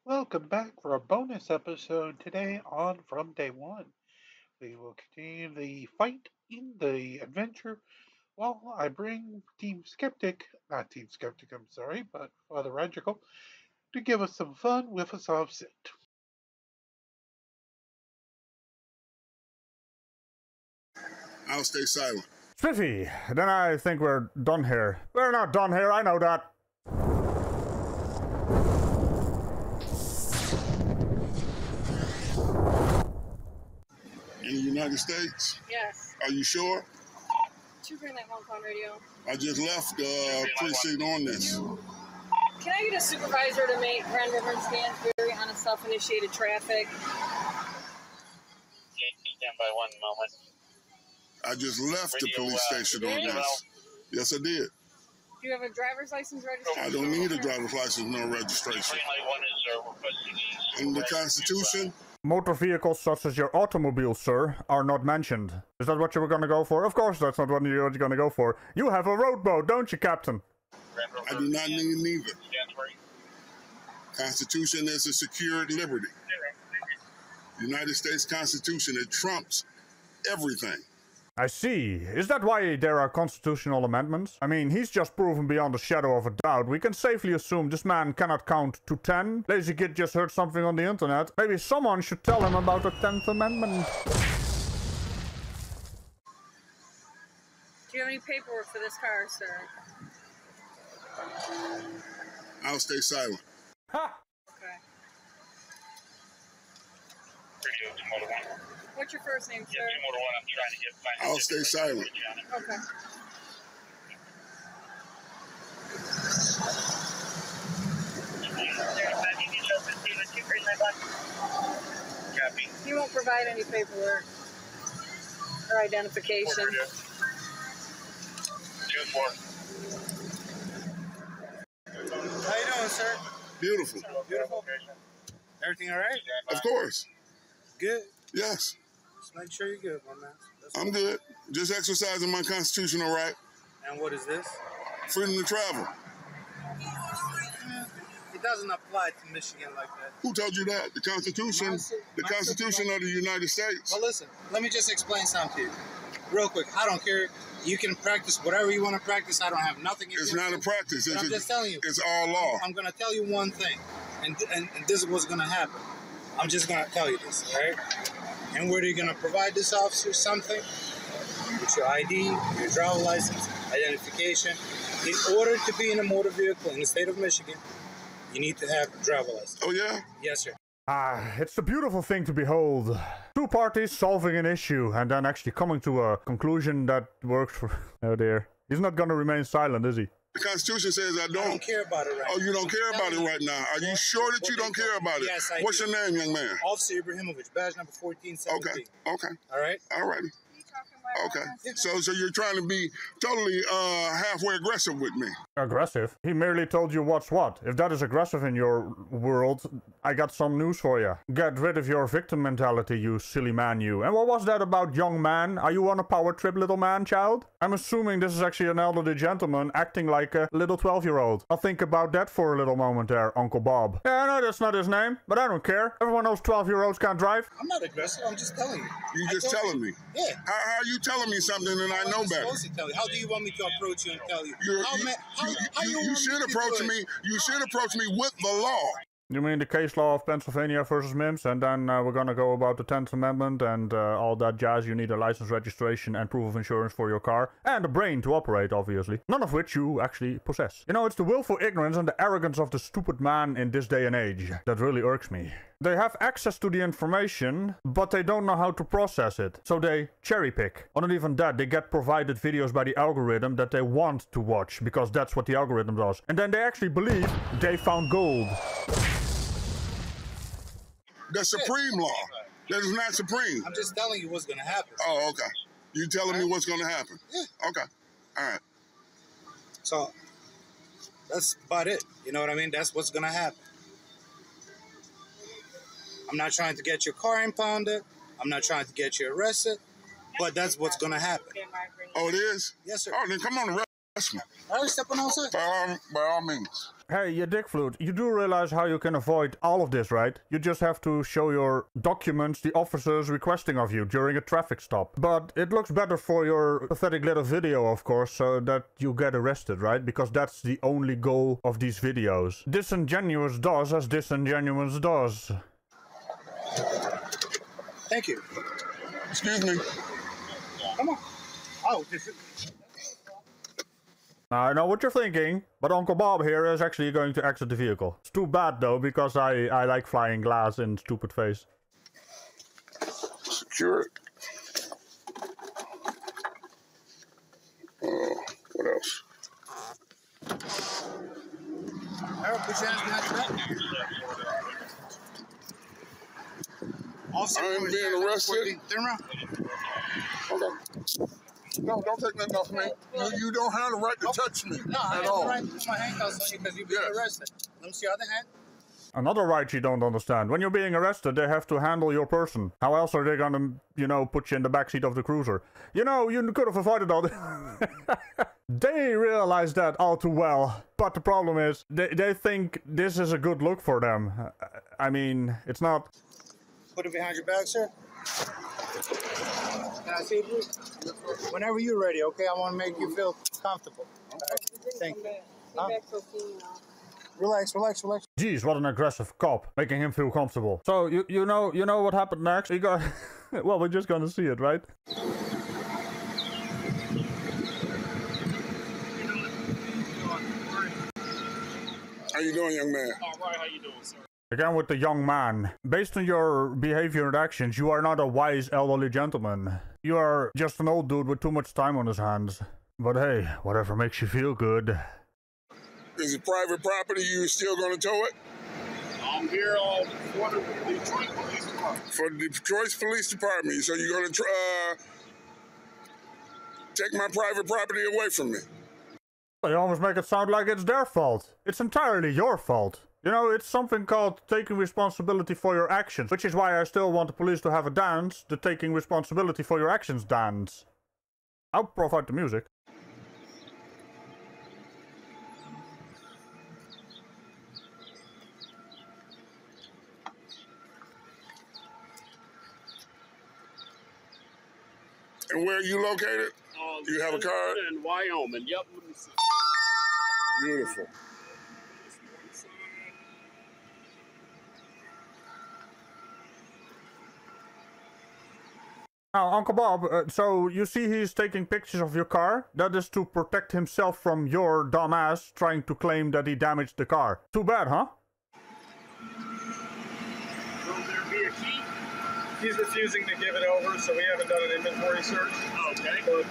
Welcome back for a bonus episode today on From Day One. We will continue the fight in the adventure while I bring Team Skeptic, I'm sorry, but Father Ragical, to give us some fun with a soft sit. I'll stay silent. Spiffy, then I think we're done here. We're not done here, I know that. In the United States? Yes. Are you sure? 239 radio. I just left the precinct on this. Can I get a supervisor to make Grand River and Stansbury on a self-initiated traffic? Stand by 1 moment. I just left the police station on this. Yes, I did. Do you have a driver's license registration? I don't need a driver's license, no registration. In the Constitution? Motor vehicles such as your automobile, sir, are not mentioned. Is that what you were gonna go for? Of course that's not what you're gonna go for. You have a rowboat, don't you, Captain? I do not need neither. Constitution is a secured liberty. United States Constitution, it trumps everything. I see. Is that why there are constitutional amendments? I mean, he's just proven beyond a shadow of a doubt. We can safely assume this man cannot count to 10. Lazy Kid just heard something on the internet. Maybe someone should tell him about the 10th Amendment. Do you have any paperwork for this car, sir? I'll stay silent. Ha! Okay. Radio 201. What's your first name, sir? Yeah, 201. I'm trying to get. I'll stay silent. Okay. Copy. He won't provide any paperwork or identification. 2-4. How you doing, sir? Beautiful. Beautiful. Everything all right? Of course. Good. Yes. Just make sure you're good, my man. I'm good. Just exercising my constitutional right. And what is this? Freedom to travel. It doesn't apply to Michigan like that. Who told you that? The Constitution? The Constitution of the United States. Well, listen, let me just explain something to you. Real quick, I don't care. You can practice whatever you want to practice. I don't have nothing against It's not a practice. I'm just telling you. It's all law. I'm going to tell you one thing, and this is what's going to happen. I'm just going to tell you this, all right? And whether you're going to provide this officer something with your ID, your driver license, identification, in order to be in a motor vehicle in the state of Michigan, you need to have a driver license. Oh, yeah? Yes, sir. Ah, it's a beautiful thing to behold. Two parties solving an issue and then actually coming to a conclusion that works for... Oh dear. He's not gonna remain silent, is he? The Constitution says I I don't care about it right now. Oh, you don't care about it right now? Are you sure that you don't care about it? Yes, I What's do. your name, young man? Officer Ibrahimovic, badge number 1417. Okay. All right? All righty. Okay. So you're trying to be totally halfway aggressive with me. Aggressive? He merely told you what's what. If that is aggressive in your world, I got some news for you. Get rid of your victim mentality, you silly man, you. And what was that about young man? Are you on a power trip, little man, child? I'm assuming this is actually an elderly gentleman acting like a little 12-year-old. I'll think about that for a little moment there, Uncle Bob. Yeah, no, that's not his name, but I don't care. Everyone knows 12-year-olds can't drive. I'm not aggressive. I'm just telling you. You just telling me. Yeah. How are you telling me something and I know I'm better? supposed to tell you. How do you want me to approach you and tell you? You should approach me. You should approach me with the law. You mean the case law of Pennsylvania versus Mims, and then we're gonna go about the 10th Amendment and all that jazz. You need a license, registration, and proof of insurance for your car, and a brain to operate, obviously. None of which you actually possess. You know, it's the willful ignorance and the arrogance of the stupid man in this day and age that really irks me. They have access to the information, but they don't know how to process it. So they cherry pick. Or not even that, they get provided videos by the algorithm that they want to watch, because that's what the algorithm does. And then they actually believe they found gold. The supreme law. That is not supreme. I'm just telling you what's going to happen. Oh, okay. You telling me what's going to happen? Yeah. Okay. All right. So, that's about it. You know what I mean? That's what's going to happen. I'm not trying to get your car impounded. I'm not trying to get you arrested. But that's what's going to happen. Oh, it is? Yes, sir. Oh, then come on the Touch me. All right, stepping outside. By all means. Hey, you dick flute, you do realize how you can avoid all of this, right? You just have to show your documents the officer's requesting of you during a traffic stop. But it looks better for your pathetic little video, of course, so that you get arrested, right? Because that's the only goal of these videos. Disingenuous does as disingenuous does. Thank you. Excuse me. Come on. Oh, this is... Now, I know what you're thinking, but Uncle Bob here is actually going to exit the vehicle. It's too bad, though, because I like flying glass in stupid face. Secure it. What else? All right, put your hands behind your back. I am being arrested. Turn around. Okay. No, don't take nothing off me. You don't have the right to touch me No, I at have all. the right to put my handcuffs on you because you've been arrested. Let me see your other hand. Another right you don't understand. When you're being arrested, they have to handle your person. How else are they gonna, you know, put you in the backseat of the cruiser? You know, you could have avoided all this. They realize that all too well. But the problem is, they think this is a good look for them. I mean, it's not... Put it behind your back, sir. Can I see it, please? Whenever you're ready, okay? I want to make you feel comfortable. Right. Thank you. Huh? Relax, relax, relax. Jeez, what an aggressive cop, making him feel comfortable. So, you know what happened next? He got... well, we're just gonna see it, right? How you doing, young man? All right, how you doing, sir? Again with the young man. Based on your behavior and actions, you are not a wise elderly gentleman. You are just an old dude with too much time on his hands. But hey, whatever makes you feel good. Is it private property? You still gonna tow it? I'm here for the Detroit Police Department. For the Detroit Police Department. So you're gonna take my private property away from me? They almost make it sound like it's their fault. It's entirely your fault. You know, it's something called taking responsibility for your actions, which is why I still want the police to have a dance, the taking responsibility for your actions dance. I'll provide the music. And where are you located? You have a card? In Wyoming. Yep. Let me see. Beautiful. Now, Uncle Bob, so you see he's taking pictures of your car? That is to protect himself from your dumbass trying to claim that he damaged the car. Too bad, huh? Will there be a key? He's refusing to give it over, so we haven't done an inventory search. Okay. But,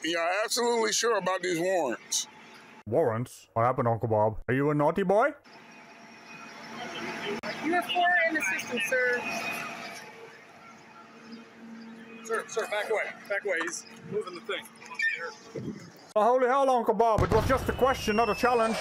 You're absolutely sure about these warrants? Warrants? What happened, Uncle Bob? Are you a naughty boy? You have 4 in the system, sir. Sir, back away. He's moving the thing. Oh, holy hell, Uncle Bob, it was just a question, not a challenge.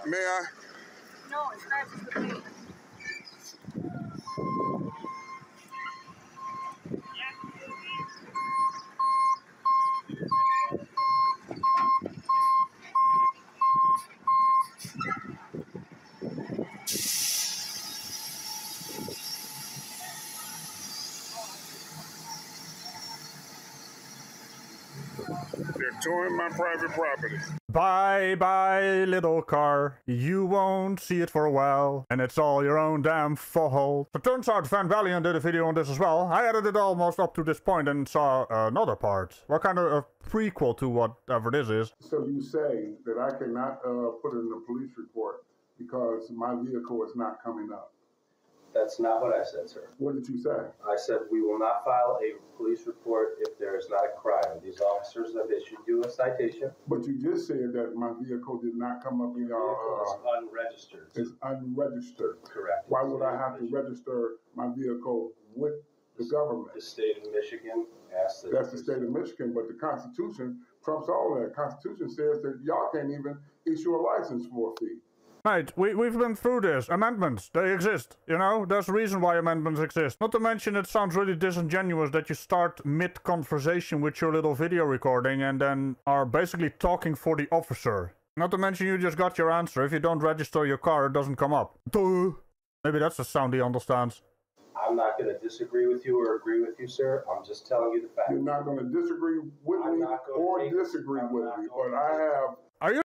May I? No, it scratches the paint. They're towing my private property. Bye bye, little car. You won't see it for a while, and it's all your own damn fault. So turns out Van Valiant did a video on this as well. I edited almost up to this point and saw another part. What kind of a prequel to whatever this is. So you say that I cannot put in a police report because my vehicle is not coming up? That's not what I said, sir. What did you say? I said we will not file a police report if there is not a crime. These officers have issued you a citation. But you just said that my vehicle did not come up in Your your... vehicle is unregistered. It's unregistered. Correct. Why would I have to register my vehicle with the government. The state of Michigan asked that. That's the state of Michigan, but the Constitution trumps all that. The Constitution says that y'all can't even issue a license for a fee. Mate, we've been through this. Amendments, they exist, you know? There's a reason why amendments exist. Not to mention it sounds really disingenuous that you start mid-conversation with your little video recording and then are basically talking for the officer. Not to mention you just got your answer. If you don't register your car, it doesn't come up. Duh. Maybe that's a sound he understands. I'm not going to disagree with you or agree with you, sir. I'm just telling you the fact. You're not going to disagree with me or disagree with me, but I have... Are you